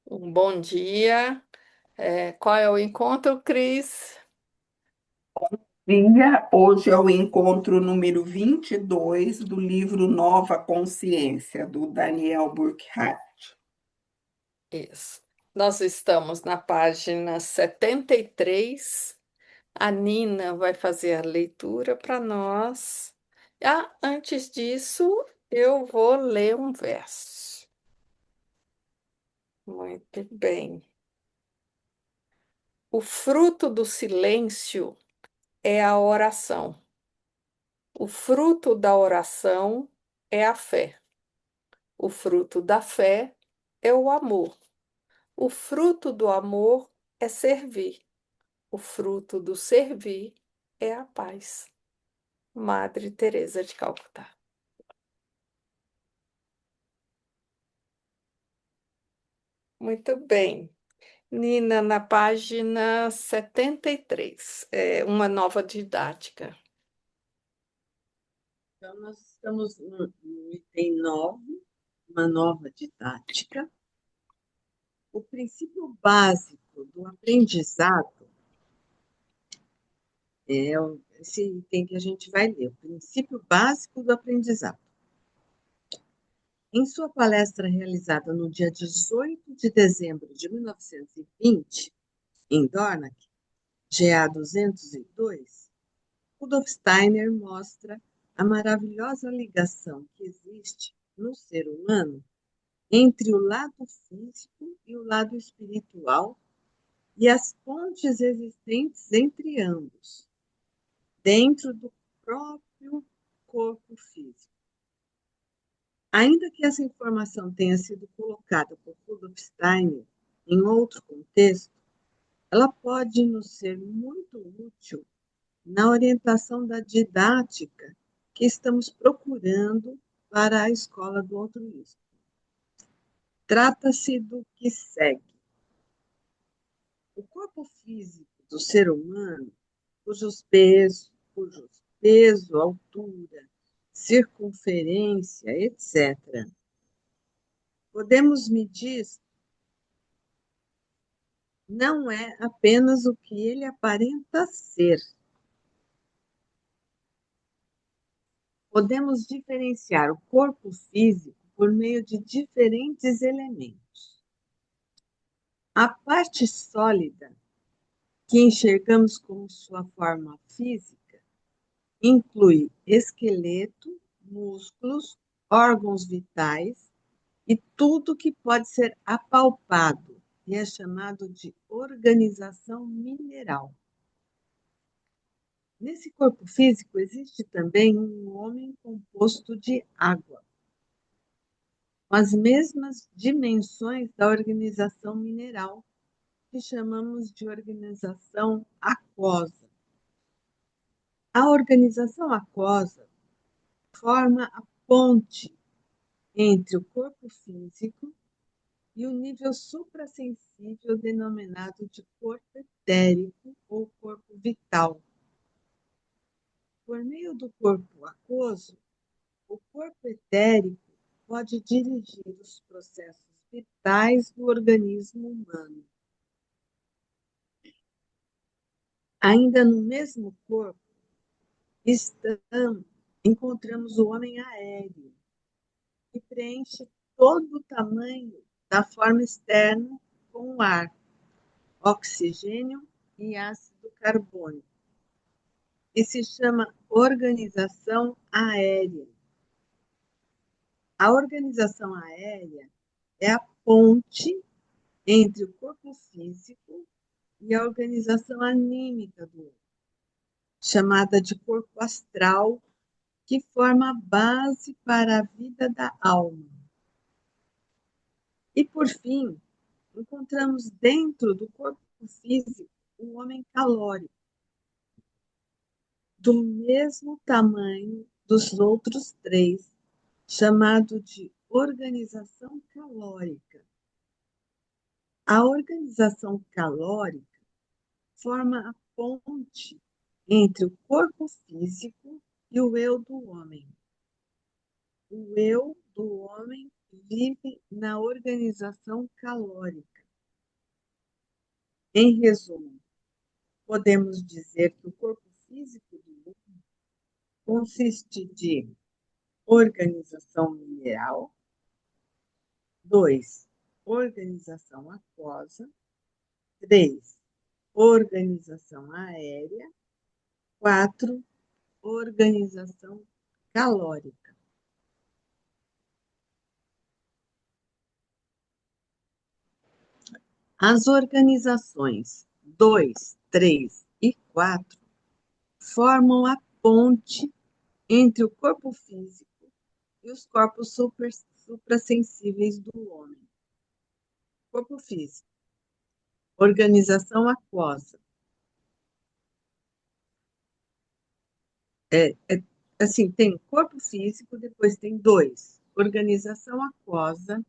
Um bom dia. Qual é o encontro, Cris? Hoje é o encontro número 22 do livro Nova Consciência, do Daniel Burkhardt. Isso. Nós estamos na página 73. A Nina vai fazer a leitura para nós. Antes disso, eu vou ler um verso. Muito bem. O fruto do silêncio é a oração. O fruto da oração é a fé. O fruto da fé é o amor. O fruto do amor é servir. O fruto do servir é a paz. Madre Teresa de Calcutá. Muito bem. Nina, na página 73, uma nova didática. Então, nós estamos no item 9, uma nova didática. O princípio básico do aprendizado esse item que a gente vai ler, o princípio básico do aprendizado. Em sua palestra realizada no dia 18 de dezembro de 1920, em Dornach, GA 202, Rudolf Steiner mostra a maravilhosa ligação que existe no ser humano entre o lado físico e o lado espiritual e as pontes existentes entre ambos, dentro do próprio corpo físico. Ainda que essa informação tenha sido colocada por Rudolf Steiner em outro contexto, ela pode nos ser muito útil na orientação da didática que estamos procurando para a escola do altruísmo. Trata-se do que segue. O corpo físico do ser humano, cujos peso, altura, circunferência, etc., podemos medir, não é apenas o que ele aparenta ser. Podemos diferenciar o corpo físico por meio de diferentes elementos. A parte sólida, que enxergamos como sua forma física, inclui esqueleto, músculos, órgãos vitais e tudo que pode ser apalpado, e é chamado de organização mineral. Nesse corpo físico existe também um homem composto de água, com as mesmas dimensões da organização mineral, que chamamos de organização aquosa. A organização aquosa forma a ponte entre o corpo físico e o nível suprassensível denominado de corpo etérico ou corpo vital. Por meio do corpo aquoso, o corpo etérico pode dirigir os processos vitais do organismo humano. Ainda no mesmo corpo, encontramos o homem aéreo, que preenche todo o tamanho da forma externa com o ar, oxigênio e ácido carbônico, e se chama organização aérea. A organização aérea é a ponte entre o corpo físico e a organização anímica do homem, chamada de corpo astral, que forma a base para a vida da alma. E, por fim, encontramos dentro do corpo físico o homem calórico, do mesmo tamanho dos outros três, chamado de organização calórica. A organização calórica forma a ponte entre o corpo físico e o eu do homem. O eu do homem vive na organização calórica. Em resumo, podemos dizer que o corpo físico do homem consiste de organização mineral, 2, organização aquosa, 3, organização aérea, 4, organização calórica. As organizações 2, 3 e 4 formam a ponte entre o corpo físico e os corpos suprassensíveis do homem. Corpo físico, organização aquosa. Assim, tem corpo físico, depois tem 2, organização aquosa,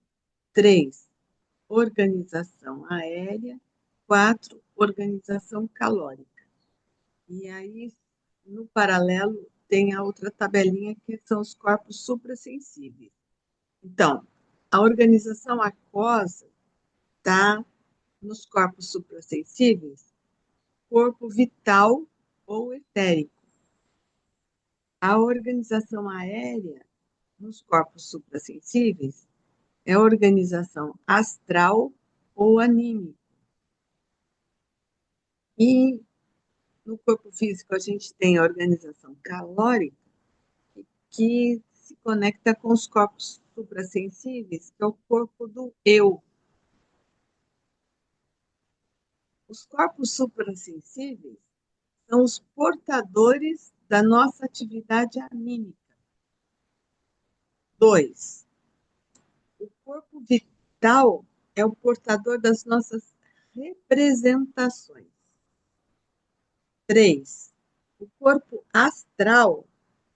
3, organização aérea, 4, organização calórica. E aí, no paralelo, tem a outra tabelinha que são os corpos suprassensíveis. Então, a organização aquosa está nos corpos suprassensíveis, corpo vital ou etérico. A organização aérea nos corpos suprassensíveis é a organização astral ou anímica. E no corpo físico a gente tem a organização calórica, que se conecta com os corpos suprassensíveis, que é o corpo do eu. Os corpos suprassensíveis são os portadores da nossa atividade anímica. 2. O corpo vital é o portador das nossas representações. 3. O corpo astral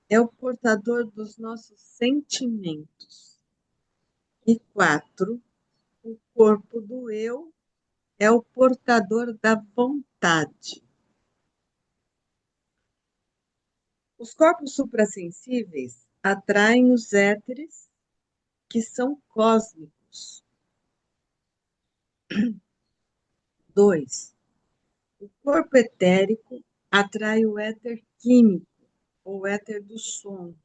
é o portador dos nossos sentimentos. E 4. O corpo do eu é o portador da vontade. Os corpos suprassensíveis atraem os éteres, que são cósmicos. 2. O corpo etérico atrai o éter químico, ou éter do som,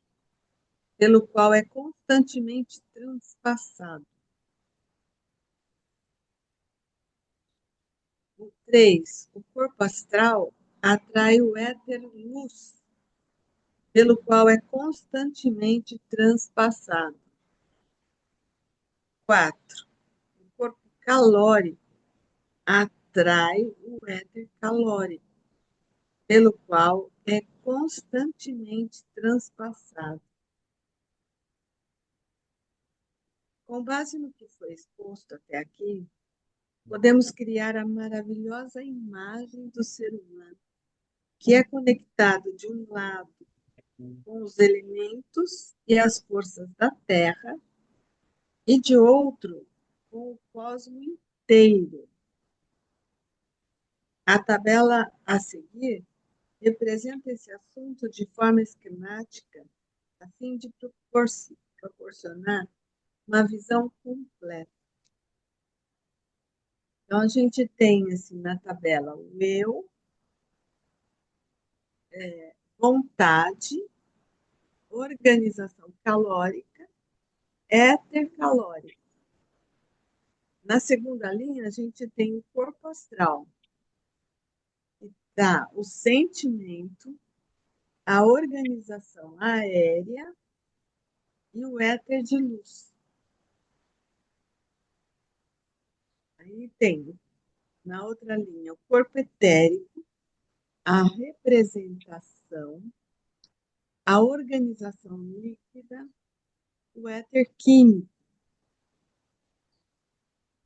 pelo qual é constantemente transpassado. 3. O corpo astral atrai o éter luz, pelo qual é constantemente transpassado. 4. O corpo calórico atrai o éter calórico, pelo qual é constantemente transpassado. Com base no que foi exposto até aqui, podemos criar a maravilhosa imagem do ser humano, que é conectado de um lado com os elementos e as forças da Terra e de outro com o cosmo inteiro. A tabela a seguir representa esse assunto de forma esquemática, a fim de proporcionar uma visão completa. Então, a gente tem assim, na tabela o eu, vontade, organização calórica, éter calórico. Na segunda linha, a gente tem o corpo astral, que dá o sentimento, a organização aérea e o éter de luz. Aí tem, na outra linha, o corpo etérico, a representação, a organização líquida, o éter químico.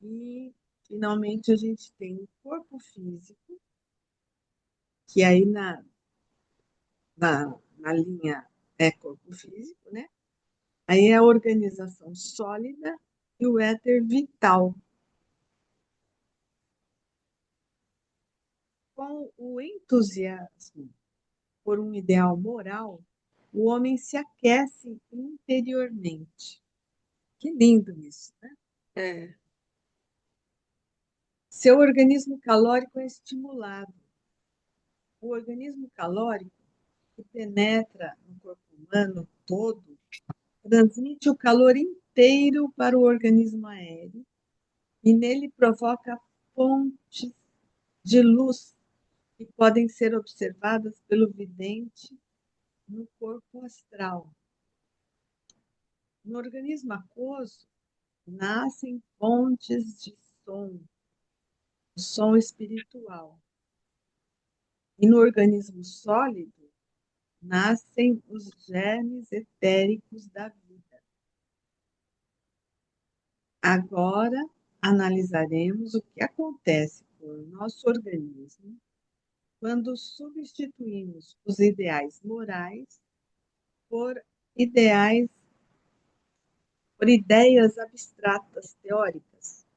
E, finalmente, a gente tem o corpo físico, que aí na linha é corpo físico, né? Aí é a organização sólida e o éter vital. Com o entusiasmo por um ideal moral, o homem se aquece interiormente. Que lindo isso, né? É. Seu organismo calórico é estimulado. O organismo calórico, que penetra no corpo humano todo, transmite o calor inteiro para o organismo aéreo e nele provoca fontes de luz que podem ser observadas pelo vidente no corpo astral. No organismo aquoso, nascem fontes de som espiritual. E no organismo sólido, nascem os germes etéricos da vida. Agora, analisaremos o que acontece com o nosso organismo quando substituímos os ideais morais por ideais, por ideias abstratas teóricas.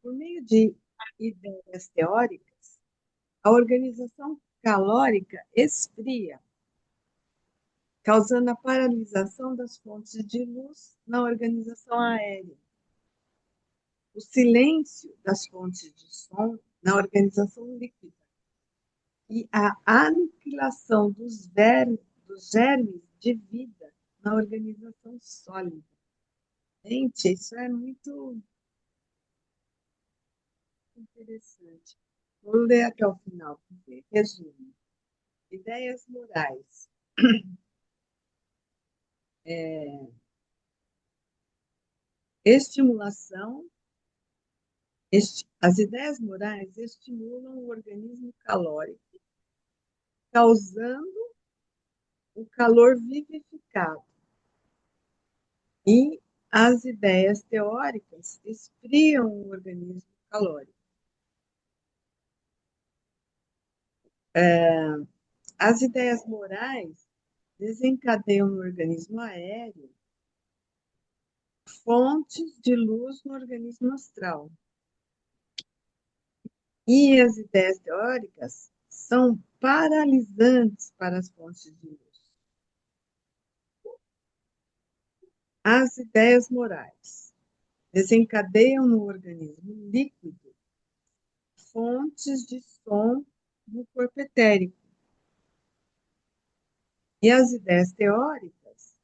Por meio de ideias teóricas, a organização calórica esfria, causando a paralisação das fontes de luz na organização aérea, o silêncio das fontes de som na organização líquida e a aniquilação dos germes de vida na organização sólida. Gente, isso é muito interessante. Vou ler até o final, porque resumo. Ideias morais. Estimulação. As ideias morais estimulam o organismo calórico, causando o calor vivificado. E as ideias teóricas esfriam o organismo calórico. As ideias morais desencadeiam no organismo aéreo fontes de luz no organismo astral. E as ideias teóricas são paralisantes para as fontes de luz. As ideias morais desencadeiam no organismo líquido fontes de som no corpo etérico. E as ideias teóricas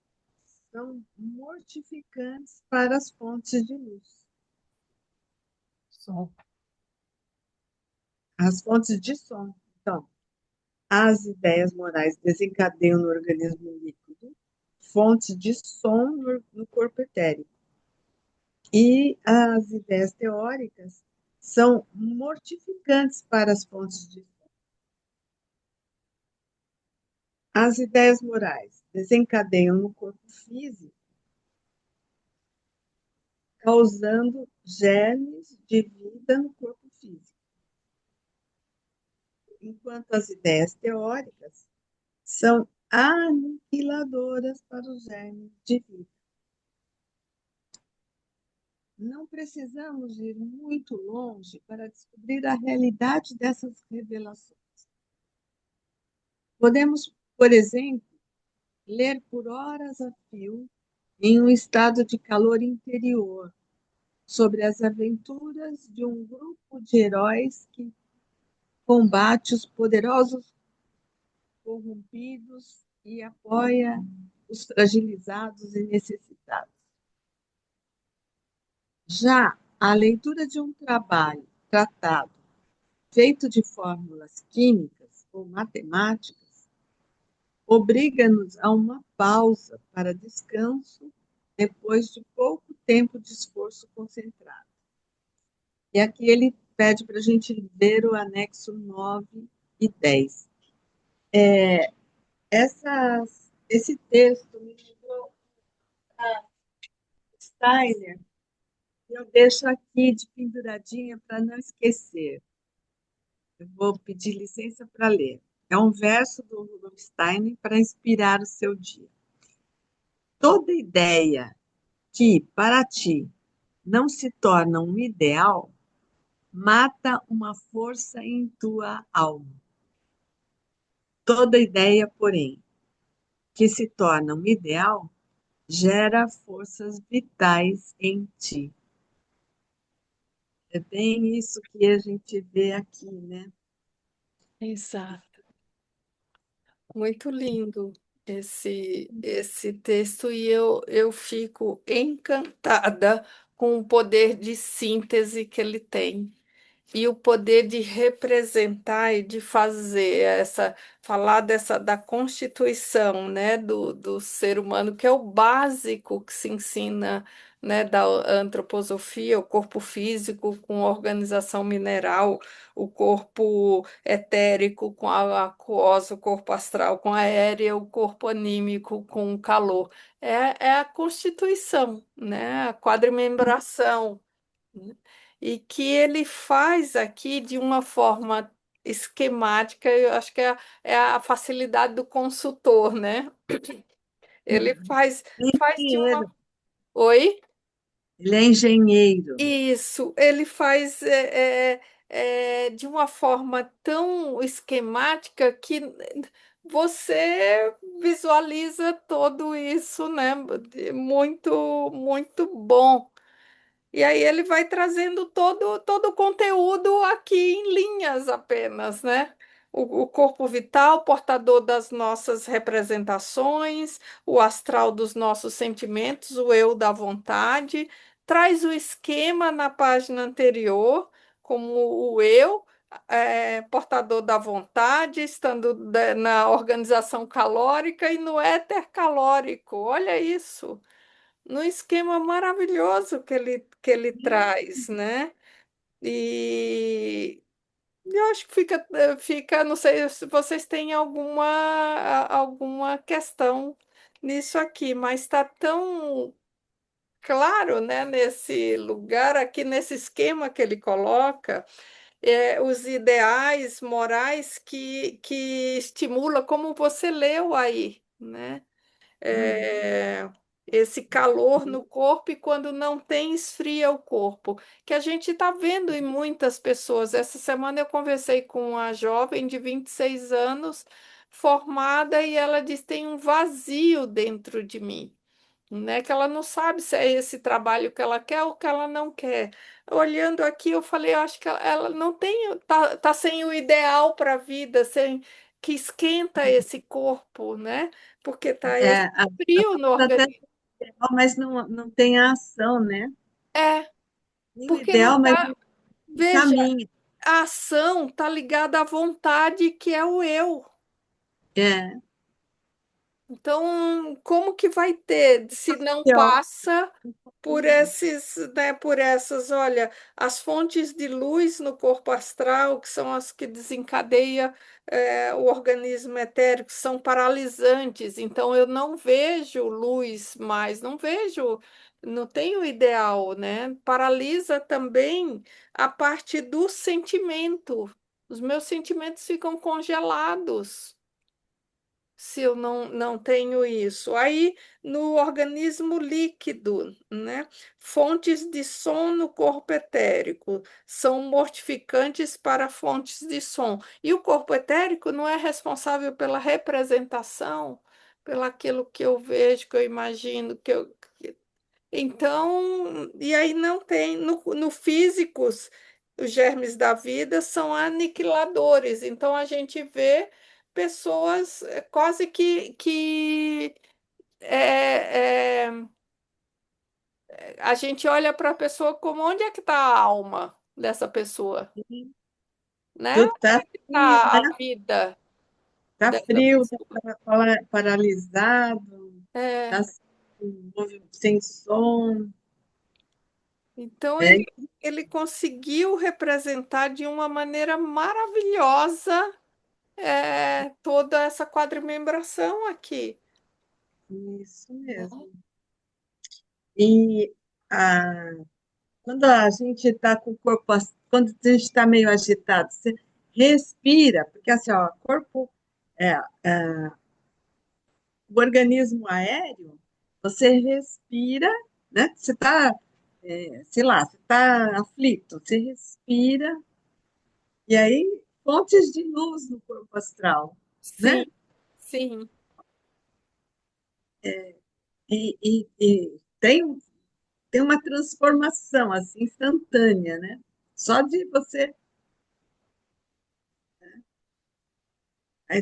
são mortificantes para as fontes de luz. Som. As fontes de som. Então, as ideias morais desencadeiam no organismo líquido fontes de som no corpo etérico. E as ideias teóricas são mortificantes para as fontes de som. As ideias morais desencadeiam no corpo físico, causando germes de vida no corpo físico. Enquanto as ideias teóricas são aniquiladoras para os germes de vida. Não precisamos ir muito longe para descobrir a realidade dessas revelações. Podemos, por exemplo, ler por horas a fio, em um estado de calor interior, sobre as aventuras de um grupo de heróis que combate os poderosos corrompidos e apoia os fragilizados e necessitados. Já a leitura de um tratado feito de fórmulas químicas ou matemáticas obriga-nos a uma pausa para descanso depois de pouco tempo de esforço concentrado. E aqui ele pede para a gente ver o anexo 9 e 10. Esse texto me lembrou a Steiner, e eu deixo aqui de penduradinha para não esquecer. Eu vou pedir licença para ler. É um verso do Rudolf Steiner para inspirar o seu dia. Toda ideia que, para ti, não se torna um ideal, mata uma força em tua alma. Toda ideia, porém, que se torna um ideal, gera forças vitais em ti. É bem isso que a gente vê aqui, né? Exato. Muito lindo esse texto e eu fico encantada com o poder de síntese que ele tem. E o poder de representar e de fazer falar da constituição, né, do ser humano, que é o básico que se ensina, né, da antroposofia, o corpo físico com organização mineral, o corpo etérico com a aquosa, o corpo astral com a aérea, o corpo anímico com o calor. É a constituição, né, a quadrimembração, né? E que ele faz aqui de uma forma esquemática, eu acho que é a facilidade do consultor, né? Ele faz de uma. Engenheiro, Oi? ele é engenheiro. Isso, ele faz de uma forma tão esquemática que você visualiza tudo isso, né? Muito, muito bom. E aí ele vai trazendo todo o conteúdo aqui em linhas apenas, né? O corpo vital, portador das nossas representações, o astral dos nossos sentimentos, o eu da vontade, traz o esquema na página anterior, como o eu, portador da vontade, estando na organização calórica e no éter calórico. Olha isso no esquema maravilhoso que ele traz, né? E eu acho que fica, não sei se vocês têm alguma questão nisso aqui, mas está tão claro, né, nesse lugar aqui, nesse esquema que ele coloca, os ideais morais que estimula, como você leu aí, né? Uhum. é, esse calor no corpo e quando não tem, esfria o corpo, que a gente está vendo em muitas pessoas. Essa semana eu conversei com uma jovem de 26 anos, formada, e ela diz: tem um vazio dentro de mim. Né, que ela não sabe se é esse trabalho que ela quer ou que ela não quer. Olhando aqui, eu falei, eu acho que ela não tem, tá sem o ideal para a vida, sem que esquenta esse corpo, né? Porque tá esse A frio no pessoa até tem organismo. o ideal, mas não tem a ação, né? É, Tem o porque não ideal, mas tá. não Veja, caminha. a ação tá ligada à vontade, que é o eu. É, Então, como que vai ter se não pior. passa por por essas, olha, as fontes de luz no corpo astral, que são as que desencadeiam o organismo etérico, são paralisantes. Então, eu não vejo luz mais, não vejo, não tenho ideal, né? Paralisa também a parte do sentimento. Os meus sentimentos ficam congelados se eu não tenho isso. Aí, no organismo líquido, né? Fontes de som no corpo etérico são mortificantes para fontes de som. E o corpo etérico não é responsável pela representação, pelaquilo que eu vejo, que eu imagino, então, e aí não tem, no físicos, os germes da vida são aniquiladores. Então, a gente vê pessoas quase que é, é, a gente olha para a pessoa como onde é que está a alma dessa pessoa, né? Tudo Onde tá é que frio, está a né? vida Tá dessa frio, tá pessoa? paralisado, É, tá sem som. então, É, ele conseguiu representar de uma maneira maravilhosa toda essa quadrimembração aqui. isso mesmo. E a, quando a gente está com o corpo, quando a gente está meio agitado, você respira, porque assim, ó, é, é, o organismo aéreo, você respira, né? Você está, sei lá, você está aflito, você respira, e aí fontes de luz no corpo astral, Sim, né? sim, E tem uma transformação assim instantânea, né? Só de você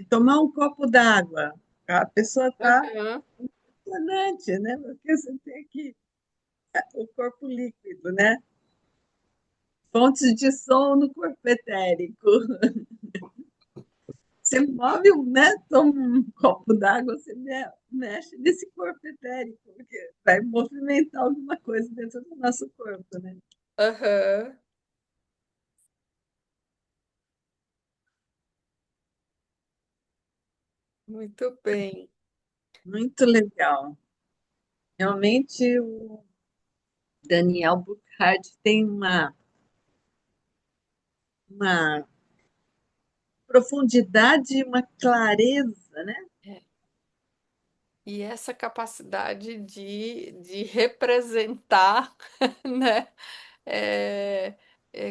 tomar um copo d'água, a pessoa está Aham, impressionante, né? Porque você tem aqui o corpo líquido, né? Fontes de som no corpo etérico. Você move, né? Toma um copo d'água, você mexe nesse corpo etérico, porque vai movimentar alguma coisa dentro do nosso corpo, né? aham. Muito bem. Muito legal. Realmente, o Daniel Burkhardt tem uma profundidade e uma clareza, né? É. E essa capacidade de representar, né? É,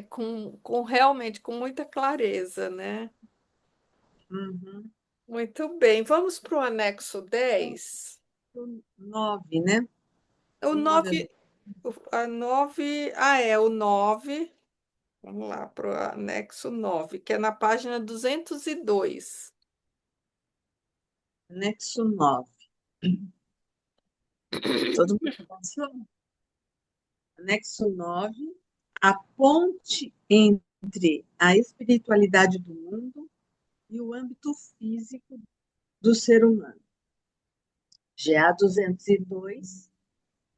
com realmente com muita clareza, né? Uhum. Muito bem. Vamos para o anexo 10. O 9, né? O O 9 9 a 9 é o 9. Vamos lá para o anexo 9, que é na página 202. anexo 9. Todo mundo passou? Anexo 9. A ponte entre a espiritualidade do mundo e o âmbito físico do ser humano. GA 202,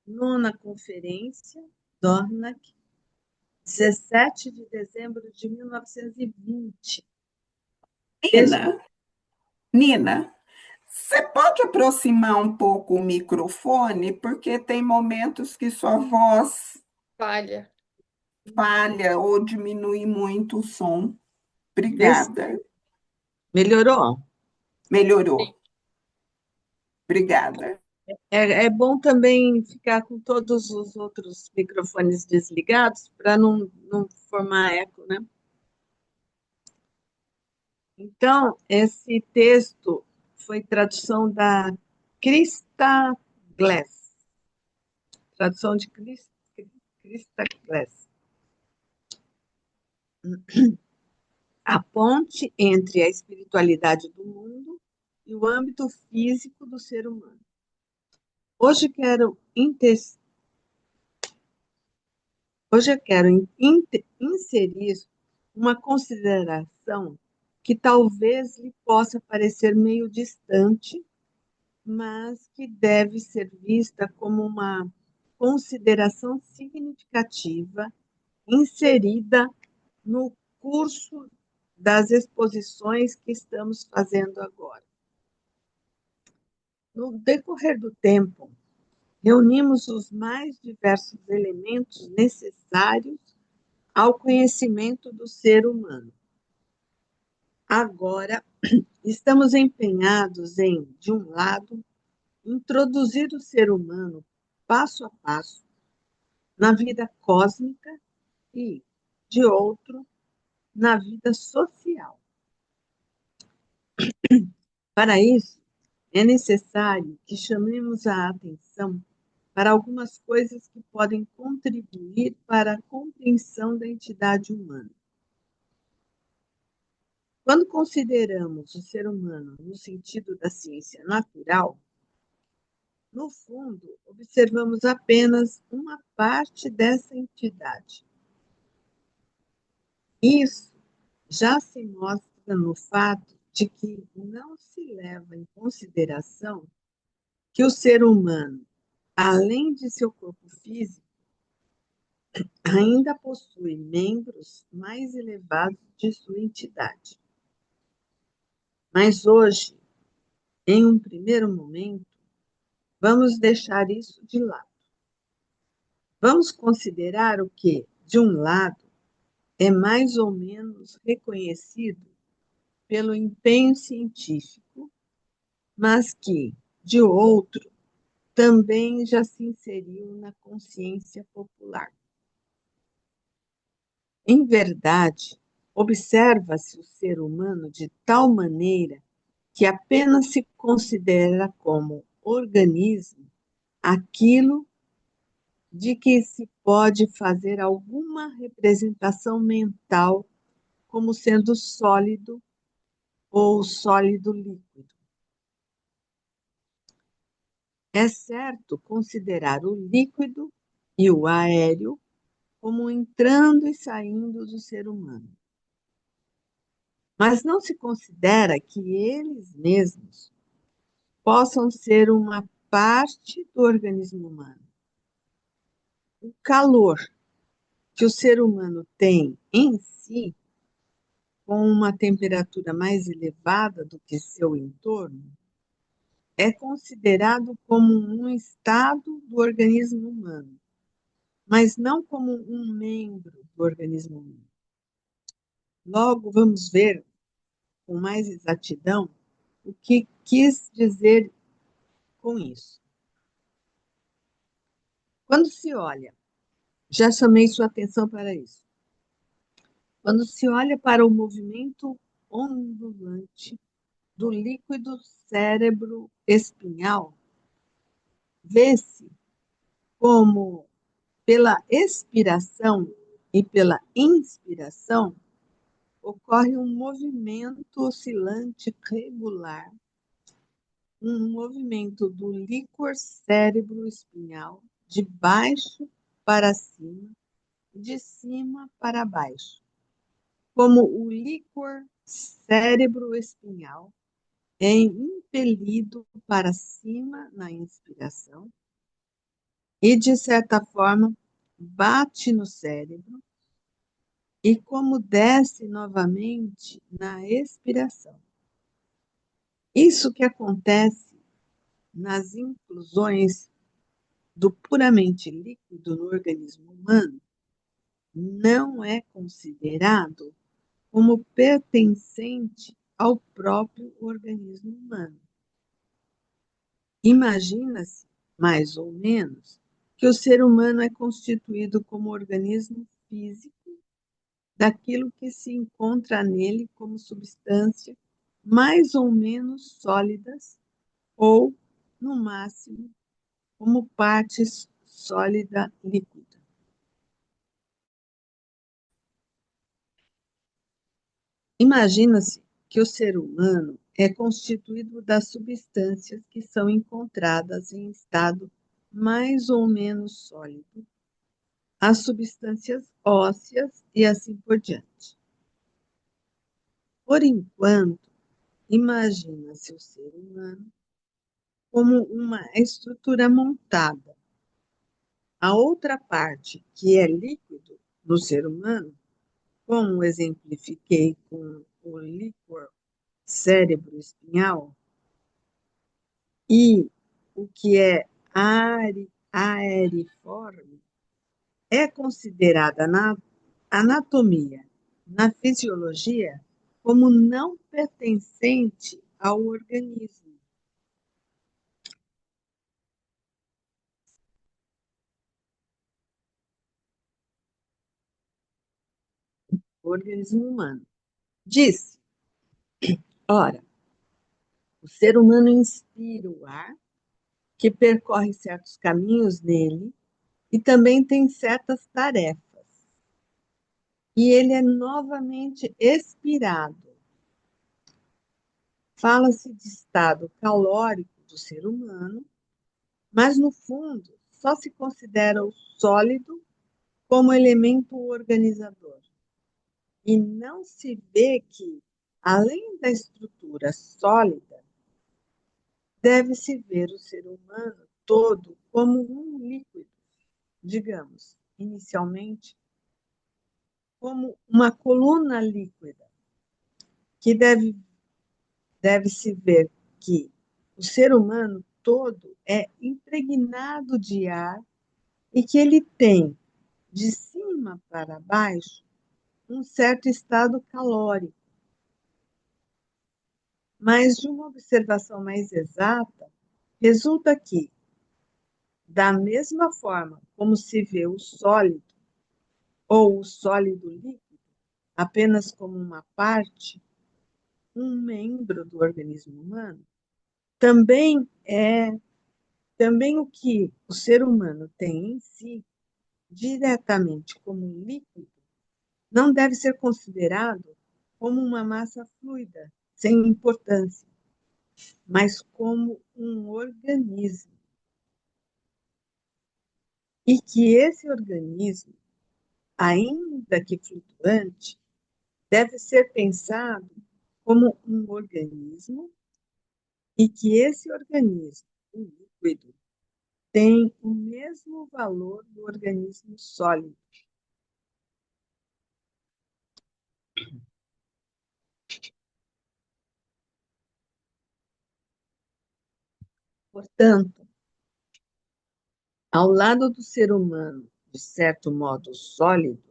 nona conferência, Dornac, 17 de dezembro de 1920. Texto Nina, Nina, você pode aproximar um pouco o microfone, porque tem momentos que sua voz Falha. falha ou diminui muito o som. desse, Obrigada. melhorou? Sim. Melhorou. Obrigada. É bom também ficar com todos os outros microfones desligados para não formar eco, né? Então, esse texto foi tradução da Christa Glass, tradução de Christa Glass. A ponte entre a espiritualidade do mundo e o âmbito físico do ser humano. Hoje quero Hoje eu quero inserir uma consideração que talvez lhe possa parecer meio distante, mas que deve ser vista como uma consideração significativa inserida no curso das exposições que estamos fazendo agora. No decorrer do tempo, reunimos os mais diversos elementos necessários ao conhecimento do ser humano. Agora, estamos empenhados em, de um lado, introduzir o ser humano passo a passo na vida cósmica e, de outro, na vida social. Para isso, é necessário que chamemos a atenção para algumas coisas que podem contribuir para a compreensão da entidade humana. Quando consideramos o ser humano no sentido da ciência natural, no fundo, observamos apenas uma parte dessa entidade. Isso já se mostra no fato de que não se leva em consideração que o ser humano, além de seu corpo físico, ainda possui membros mais elevados de sua entidade. Mas hoje, em um primeiro momento, vamos deixar isso de lado. Vamos considerar o que, de um lado, é mais ou menos reconhecido pelo empenho científico, mas que, de outro, também já se inseriu na consciência popular. Em verdade, observa-se o ser humano de tal maneira que apenas se considera como organismo aquilo de que se pode fazer alguma representação mental como sendo sólido ou sólido líquido. É certo considerar o líquido e o aéreo como entrando e saindo do ser humano, mas não se considera que eles mesmos possam ser uma parte do organismo humano. O calor que o ser humano tem em si, com uma temperatura mais elevada do que seu entorno, é considerado como um estado do organismo humano, mas não como um membro do organismo humano. Logo, vamos ver com mais exatidão o que quis dizer com isso. Quando se olha, já chamei sua atenção para isso. Quando se olha para o movimento ondulante do líquido cérebro espinhal, vê-se como pela expiração e pela inspiração ocorre um movimento oscilante regular, um movimento do líquor cérebro espinhal de baixo para cima e de cima para baixo, como o líquor cérebro espinhal é impelido para cima na inspiração e, de certa forma, bate no cérebro, e como desce novamente na expiração. Isso que acontece nas inclusões do puramente líquido no organismo humano não é considerado como pertencente ao próprio organismo humano. Imagina-se, mais ou menos, que o ser humano é constituído como organismo físico daquilo que se encontra nele como substância mais ou menos sólidas ou, no máximo, como parte sólida líquida. Imagina-se que o ser humano é constituído das substâncias que são encontradas em estado mais ou menos sólido, as substâncias ósseas e assim por diante. Por enquanto, imagina-se o ser humano como uma estrutura montada. A outra parte, que é líquido no ser humano, como exemplifiquei com o líquor cérebro espinhal, e o que é aeriforme, é considerada na anatomia, na fisiologia, como não pertencente ao organismo. O organismo humano. Disse, ora, o ser humano inspira o ar, que percorre certos caminhos nele, e também tem certas tarefas. E ele é novamente expirado. Fala-se de estado calórico do ser humano, mas no fundo só se considera o sólido como elemento organizador. E não se vê que, além da estrutura sólida, deve-se ver o ser humano todo como um líquido, digamos, inicialmente, como uma coluna líquida, que deve-se ver que o ser humano todo é impregnado de ar e que ele tem, de cima para baixo, um certo estado calórico. Mas de uma observação mais exata, resulta que, da mesma forma como se vê o sólido ou o sólido líquido apenas como uma parte, um membro do organismo humano, também o que o ser humano tem em si diretamente como líquido, não deve ser considerado como uma massa fluida, sem importância, mas como um organismo. E que esse organismo, ainda que flutuante, deve ser pensado como um organismo e que esse organismo, o líquido, tem o mesmo valor do organismo sólido. Portanto, ao lado do ser humano, de certo modo sólido,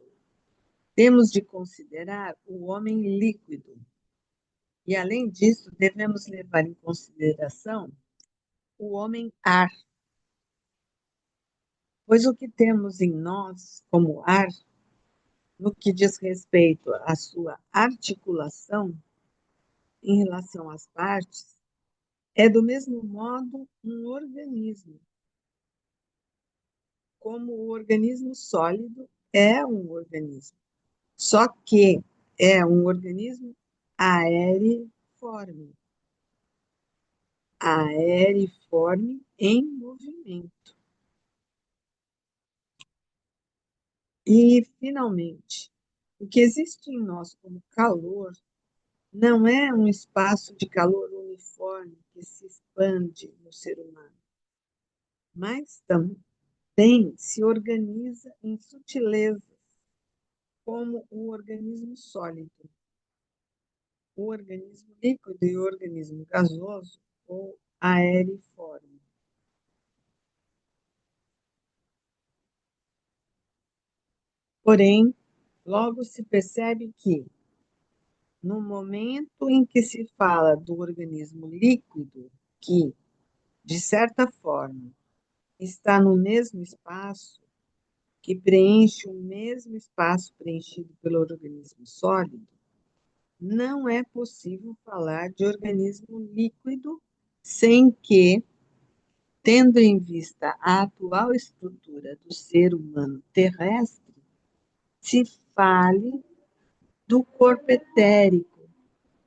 temos de considerar o homem líquido. E, além disso, devemos levar em consideração o homem ar, pois o que temos em nós como ar, no que diz respeito à sua articulação em relação às partes, é do mesmo modo um organismo, como o organismo sólido é um organismo, só que é um organismo aeriforme, aeriforme em movimento. E, finalmente, o que existe em nós como calor não é um espaço de calor uniforme que se expande no ser humano, mas também se organiza em sutilezas, como o organismo sólido, o organismo líquido e o organismo gasoso ou aeriforme. Porém, logo se percebe que, no momento em que se fala do organismo líquido, que, de certa forma, está no mesmo espaço, que preenche o mesmo espaço preenchido pelo organismo sólido, não é possível falar de organismo líquido sem que, tendo em vista a atual estrutura do ser humano terrestre, se fale do corpo etérico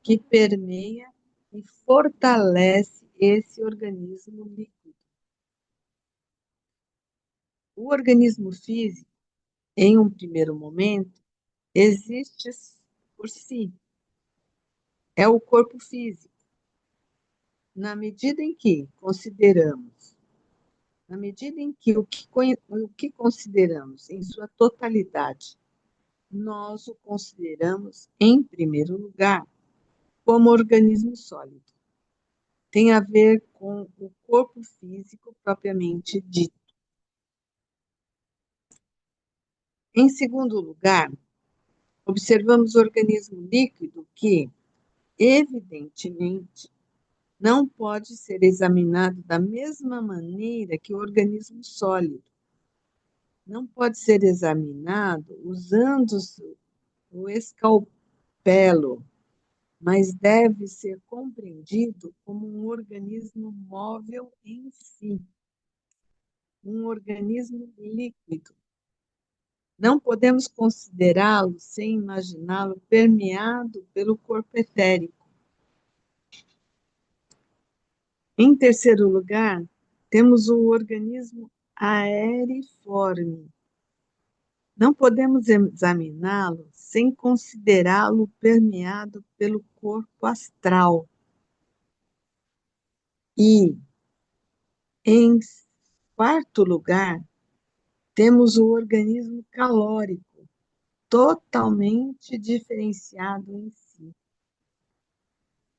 que permeia e fortalece esse organismo líquido. O organismo físico, em um primeiro momento, existe por si, é o corpo físico. Na medida em que consideramos, na medida em que o que consideramos em sua totalidade, nós o consideramos, em primeiro lugar, como organismo sólido. Tem a ver com o corpo físico propriamente dito. Em segundo lugar, observamos o organismo líquido que, evidentemente, não pode ser examinado da mesma maneira que o organismo sólido. Não pode ser examinado usando o escalpelo, mas deve ser compreendido como um organismo móvel em si, um organismo líquido. Não podemos considerá-lo sem imaginá-lo permeado pelo corpo etérico. Em terceiro lugar, temos o organismo aeriforme. Não podemos examiná-lo sem considerá-lo permeado pelo corpo astral. E, em quarto lugar, temos o organismo calórico, totalmente diferenciado em si.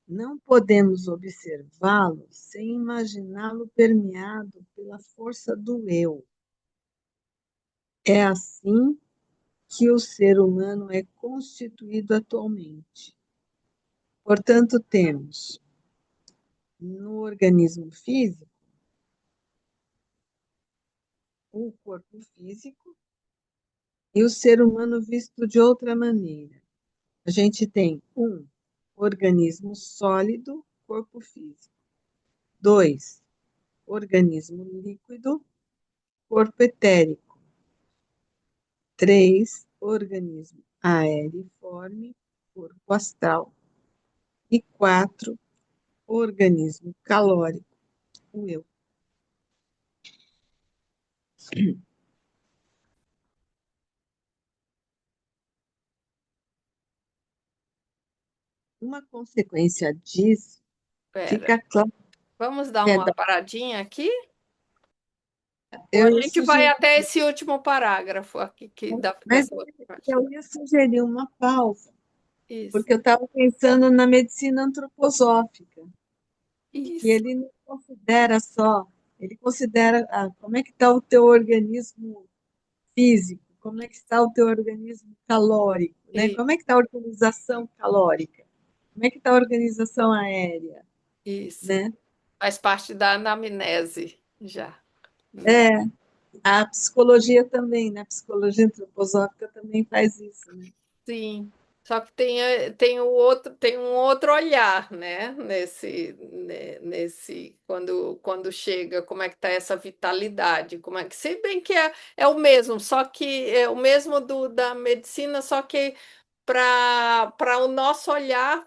Não podemos observá-lo sem imaginá-lo permeado pela força do eu. É assim que o ser humano é constituído atualmente. Portanto, temos no organismo físico o corpo físico e o ser humano visto de outra maneira. A gente tem um organismo sólido, corpo físico. 2, organismo líquido, corpo etérico. 3, organismo aeriforme, corpo astral. E 4, organismo calórico, o eu. Uma consequência disso Pera, fica claro. vamos dar É, uma paradinha aqui? Ou a eu ia gente vai sugerir, até esse último parágrafo aqui mas dessa outra parte? eu ia sugerir uma pausa, Isso, porque eu estava pensando na medicina antroposófica, que isso, ele não considera só, ele considera como é que está o teu organismo físico, como é que está o teu organismo calórico, né? i- Como é que está a organização calórica, como é que está a organização aérea, isso. né? Faz parte da anamnese já, né? É, a psicologia também, né? A psicologia antroposófica também faz isso, né? Sim, só que tem o outro, tem um outro olhar, né? Nesse quando chega, como é que tá essa vitalidade, como é que, se bem que é o mesmo, só que é o mesmo da medicina, só que para o nosso olhar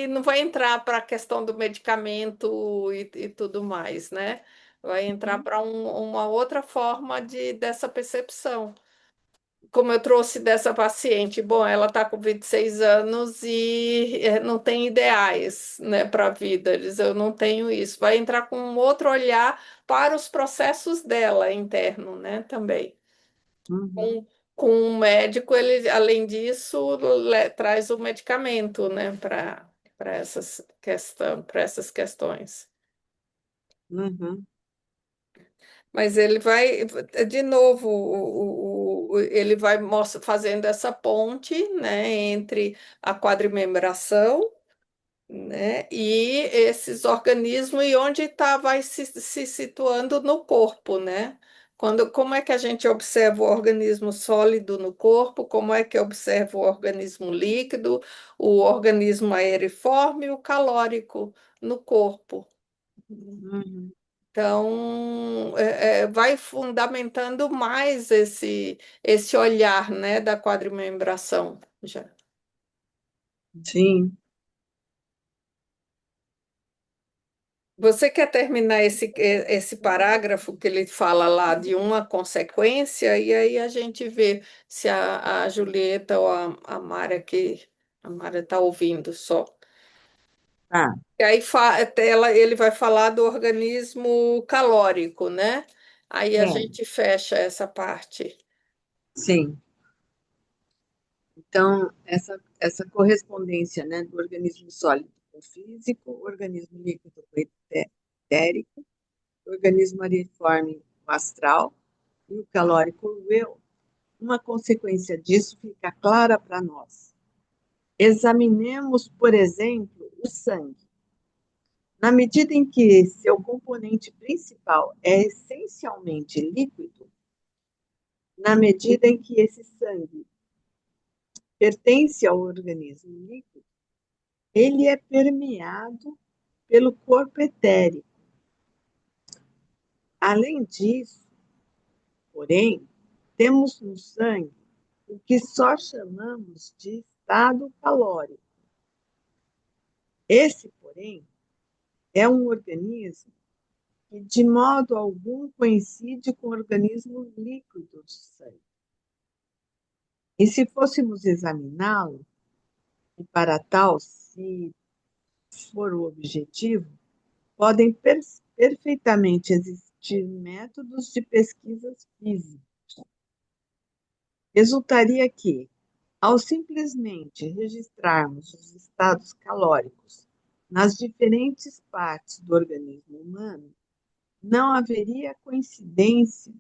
não vai entrar para a questão do medicamento e tudo mais, né? Vai entrar para uma outra forma dessa percepção, como eu trouxe dessa paciente, bom, ela está com 26 anos e não tem ideais, né, para a vida. Diz, eu não tenho isso. Vai entrar com um outro olhar para os processos dela interno, né, também. Uhum, Com, com um médico, ele, além disso, traz o medicamento, né, para essas questões. uhum, Mas ele vai, de novo, ele vai fazendo essa ponte, né, entre a quadrimembração, né, e esses organismos e onde vai se situando no corpo, né? Como é que a gente observa o organismo sólido no corpo? Como é que observa o organismo líquido, o organismo aeriforme e o calórico no corpo? uhum. Então, vai fundamentando mais esse olhar, né, da quadrimembração. Já. Sim. Você quer terminar esse parágrafo que ele fala lá de uma consequência, e aí a gente vê se a Julieta ou a Mária, que a Mária está ouvindo só. Tá, E aí ele vai falar do organismo calórico, né? Aí a é, gente fecha essa parte. sim. Então, essa correspondência, né, do organismo sólido com o físico, organismo líquido com o etérico, organismo aeriforme com o astral e o calórico o eu, uma consequência disso fica clara para nós. Examinemos, por exemplo, o sangue. Na medida em que seu componente principal é essencialmente líquido, na medida em que esse sangue pertence ao organismo líquido, ele é permeado pelo corpo etérico. Além disso, porém, temos no sangue o que só chamamos de estado calórico. Esse, porém, é um organismo que de modo algum coincide com o organismo líquido do sangue. E se fôssemos examiná-lo, e para tal, se for o objetivo, podem perfeitamente existir métodos de pesquisas físicas. Resultaria que, ao simplesmente registrarmos os estados calóricos nas diferentes partes do organismo humano, não haveria coincidência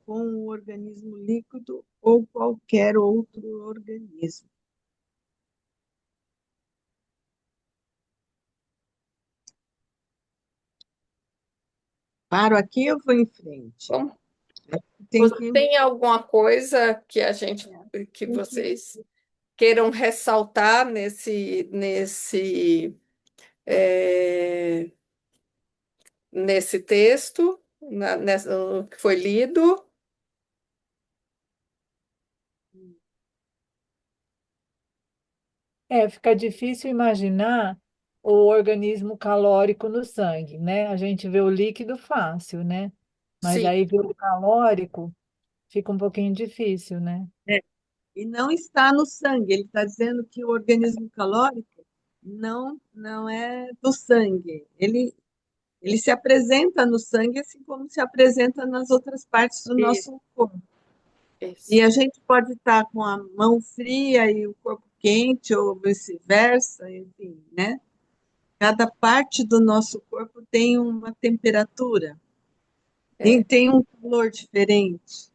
com o organismo líquido ou qualquer outro organismo. Paro aqui, eu vou em frente. Bom, Tem você que. tem alguma coisa que Tem que vocês queiram ressaltar é, nesse texto, no que foi lido? Fica difícil imaginar o organismo calórico no sangue, né? A gente vê o líquido fácil, né? Mas Sim, aí ver o calórico fica um pouquinho difícil, né? É, e não está no sangue. Ele está dizendo que o organismo calórico não é do sangue. Ele se apresenta no sangue assim como se apresenta nas outras partes do isso, nosso corpo. E isso. a gente pode estar com a mão fria e o corpo quente, ou vice-versa, enfim, né? Cada parte do nosso corpo tem uma temperatura, É. tem um calor diferente.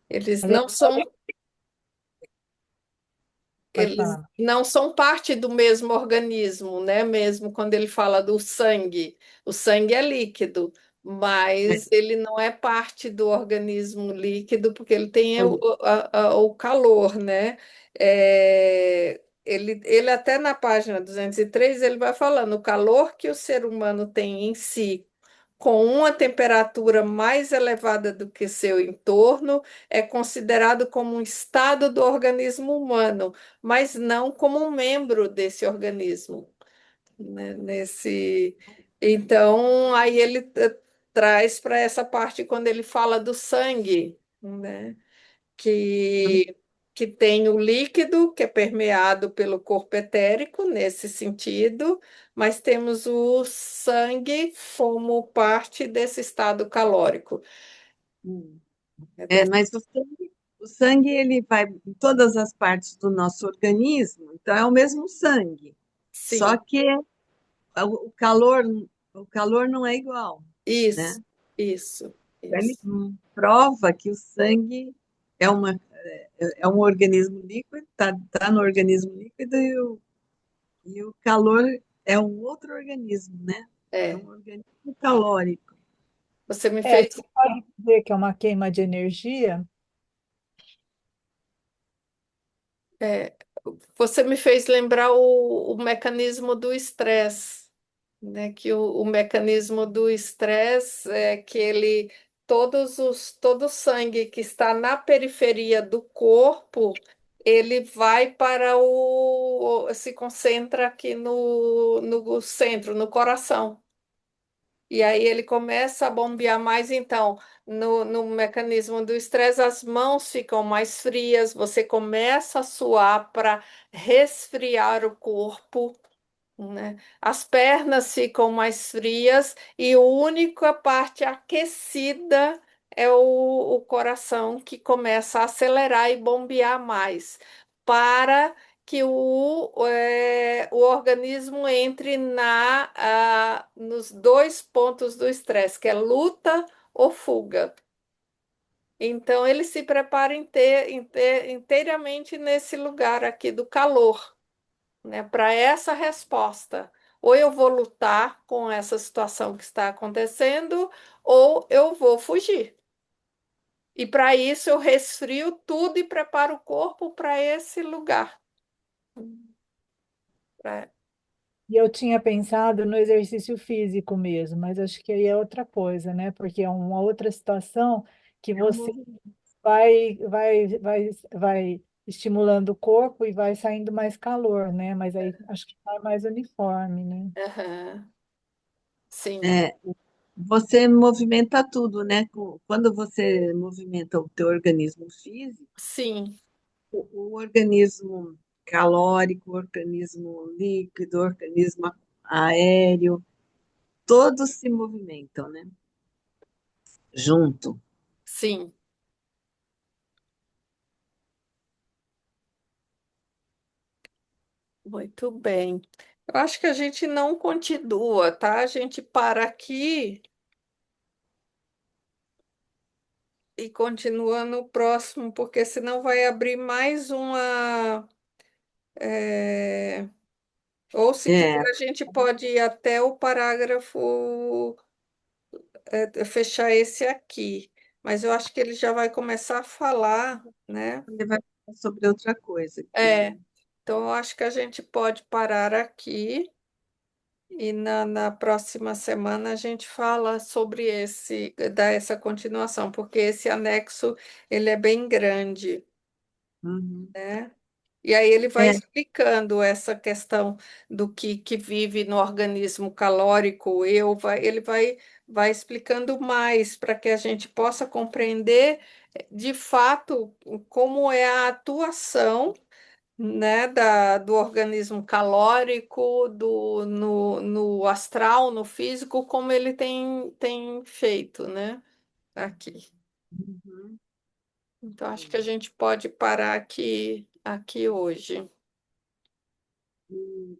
Eles A não gente são pode Eles falar. não são parte do mesmo organismo, né? Mesmo quando ele fala do sangue. O sangue é líquido, mas ele não é parte do organismo líquido porque ele tem o calor, né? Ele até na página 203 ele vai falando o calor que o ser humano tem em si com uma temperatura mais elevada do que seu entorno, é considerado como um estado do organismo humano, mas não como um membro desse organismo, né? Então, aí ele traz para essa parte quando ele fala do sangue, né? Que que tem o líquido que é permeado pelo corpo etérico nesse sentido, mas temos o sangue como parte desse estado calórico. É desse- Mas o sangue ele vai em todas as partes do nosso organismo, então é o mesmo sangue, só Sim, que o calor, o calor não é igual, né? isso, isso, Ele isso. prova que o sangue é é um organismo líquido, tá no organismo líquido e o calor é um outro organismo, né? É É. um organismo calórico. Você me fez, Você pode dizer que é uma queima de energia. é, você me fez lembrar o mecanismo do estresse, né? Que o mecanismo do estresse é que ele todo o sangue que está na periferia do corpo, ele vai para se concentra aqui no centro, no coração. E aí ele começa a bombear mais, então, no mecanismo do estresse, as mãos ficam mais frias, você começa a suar para resfriar o corpo, né? As pernas ficam mais frias e a única parte aquecida é o coração que começa a acelerar e bombear mais para que o organismo entre nos dois pontos do estresse, que é luta ou fuga. Então, ele se prepara inteiramente nesse lugar aqui do calor, né, para essa resposta. Ou eu vou lutar com essa situação que está acontecendo, ou eu vou fugir. E para isso eu resfrio tudo e preparo o corpo para esse lugar. Pra- E eu tinha pensado no exercício físico mesmo, mas acho que aí é outra coisa, né? Porque é uma outra situação que É um você movimento. vai estimulando o corpo e vai saindo mais calor, né? Mas aí acho que sai mais uniforme, né? Aham. Sim, É, você movimenta tudo, né? Quando você movimenta o teu organismo físico, sim, o organismo calórico, o organismo líquido, o organismo aéreo, todos se movimentam, né? Junto. sim. Muito bem. Eu acho que a gente não continua, tá? A gente para aqui e continua no próximo, porque senão vai abrir mais uma. é, Ou se quiser, É, a gente pode ir até o parágrafo, fechar esse aqui. Mas eu acho que ele já vai começar a falar, né? ele vai falar sobre outra coisa, É, então eu acho que a gente pode parar aqui e na próxima semana a gente fala sobre dá essa continuação, porque esse anexo ele é bem grande, uhum. né? E aí ele vai É, explicando essa questão do que vive no organismo calórico, ele vai explicando mais para que a gente possa compreender de fato como é a atuação, né, do organismo calórico, no astral, no físico, como ele tem feito, né, aqui. uhum. Então, acho que a gente pode parar aqui hoje. E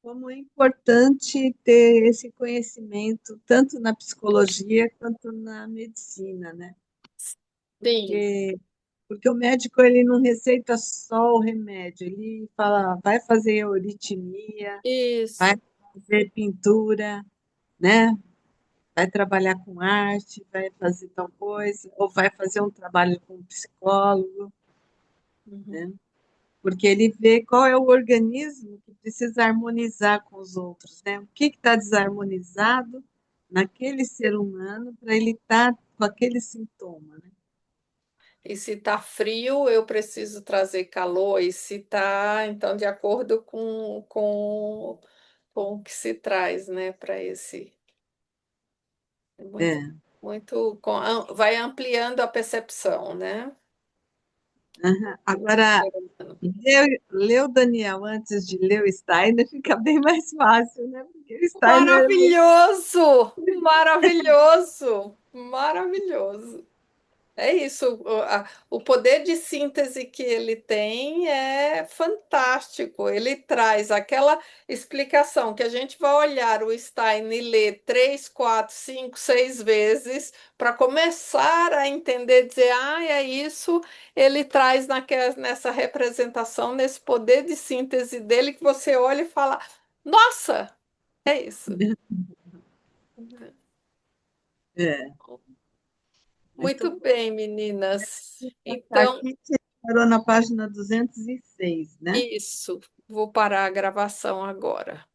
como é importante ter esse conhecimento, tanto na psicologia quanto na medicina, né? Sim, Porque o médico ele não receita só o remédio, ele fala, vai fazer euritmia, vai isso. fazer pintura, né? Vai trabalhar com arte, vai fazer tal coisa, ou vai fazer um trabalho com um psicólogo, Uhum. né? Porque ele vê qual é o organismo que precisa harmonizar com os outros, né? O que está desarmonizado naquele ser humano para ele estar com aquele sintoma, né? E se está frio, eu preciso trazer calor. E se está, então, de acordo com o que se traz, né, para esse. Muito, É. vai ampliando a percepção, né? Aham. Do Agora, ser humano. ler o Daniel antes de ler o Steiner fica bem mais fácil, né? Porque o Steiner é muito. Maravilhoso! Maravilhoso! Maravilhoso! É isso, o poder de síntese que ele tem é fantástico. Ele traz aquela explicação que a gente vai olhar o Stein e ler três, quatro, cinco, seis vezes para começar a entender, dizer, ah, é isso. Ele traz nessa representação, nesse poder de síntese dele, que você olha e fala, nossa, é isso. É, muito Muito bom. bem, meninas. Então, Aqui você parou na página 206, né? isso, vou parar a gravação agora.